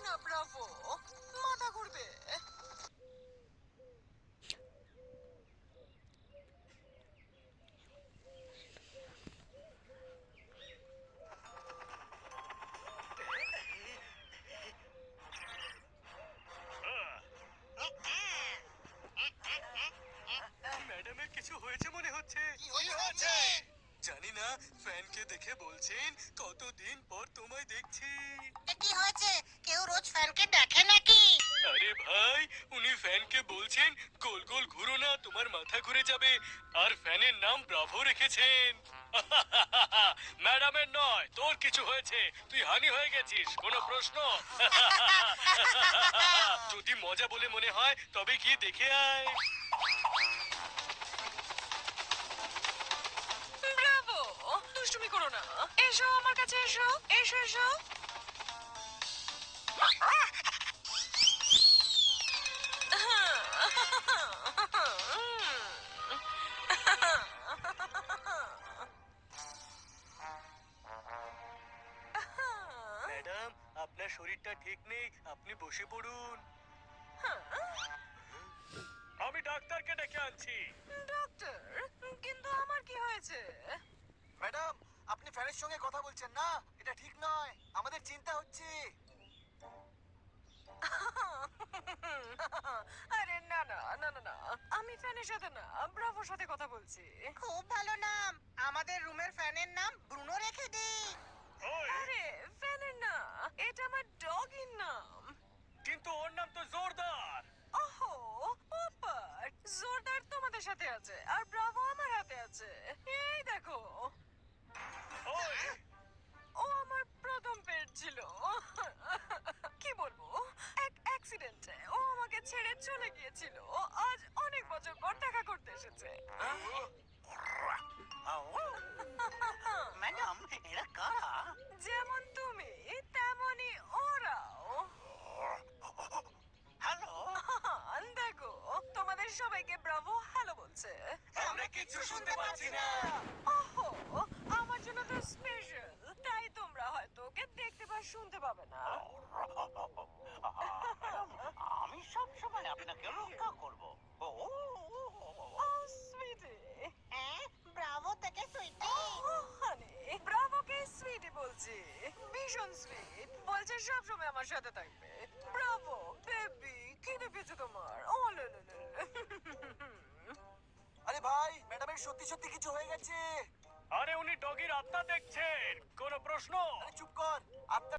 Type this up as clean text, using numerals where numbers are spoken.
না ব্রাভো, মাথা ঘুরবে। ম্যাডামের কিছু হয়েছে মনে হচ্ছে। কি হয়েছে? জানি না, ফ্যানকে দেখে বলছেন কতদিন পর তোমায় দেখছি। কি হয়েছে? কেউ রোজ ফ্যানকে দেখে নাকি? আরে ভাই, উনি ফ্যানকে বলছেন গোল গোল ঘুরো না, তোমার মাথা ঘুরে যাবে। আর ফ্যানের নাম ব্রাভো রেখেছেন। ম্যাডামের নয়, তোর কিছু হয়েছে, তুই হানি হয়ে গেছিস। কোনো প্রশ্ন? যদি মজা বলে মনে হয় তবে গিয়ে দেখে আয়। ব্রাভো, দুষ্টুমি করো না। এসো আমার কাছে, এসো এসো এসো। ম্যাডাম, আপনার শরীরটা ঠিক নেই, আপনি বসে পড়ুন। আমি ডাক্তারকে ডেকে আনছি। ডক্টর, কিন্তু আমার কি হয়েছে? ম্যাডাম, আপনি ফ্যানের সঙ্গে কথা বলছেন না, এটা ঠিক নয়। আমাদের চিন্তা হচ্ছে। আরে না না না না না, আমি ফ্যানের সাথে না, ব্রাভোর সাথে কথা বলছি। খুব ভালো নাম। আমাদের রুমের ফ্যানের নাম ব্রুনো রেখে দিই। আরে ফ্যানের না, এটা আমার ডগির নাম। কিন্তু ওর নাম তো জোরদার। ওহো, পোপট জোরদার তোমাদের সাথে আছে আর ব্রাভো আমার হাতে আছে। এই দেখো, ওই, ও আমার প্রথম পেট ছিল। কি বলবো, এক অ্যাক্সিডেন্টে ও আমাকে ছেড়ে চলে গিয়েছিল। আজ অনেক বছর পর দেখা করতে এসেছে। ম্যাডাম, এরা কারা? যেমন তুমি তেমনই ওরাও। হ্যালো, দেখো, তোমাদের সবাইকে ব্রাভো হ্যালো বলছে। আমরা কিচ্ছু শুনতে পাচ্ছি না। ওহো, আমার জন্য তো স্পেশাল, তাই তোমরা হয়তো ওকে দেখতে বা শুনতে পাবে না। আমি সব সময় আপনাকে রক্ষা করব। ও সুইটি, ব্রাভো থেকে সুইটি। হানি, ব্রাভোকে সুইটি বলছি। ভীষণ সুইট, বলছে সব সময় আমার সাথে থাকবে। ব্রাভো বেবি, খিদে পেয়েছে তোমার? ও লে লে লে। আরে ভাই, ম্যাডামের সত্যি সত্যি কিছু হয়ে গেছে। আরে উনি ডগির আত্মা দেখছেন। কোনো প্রশ্ন? আরে চুপ কর, আপনার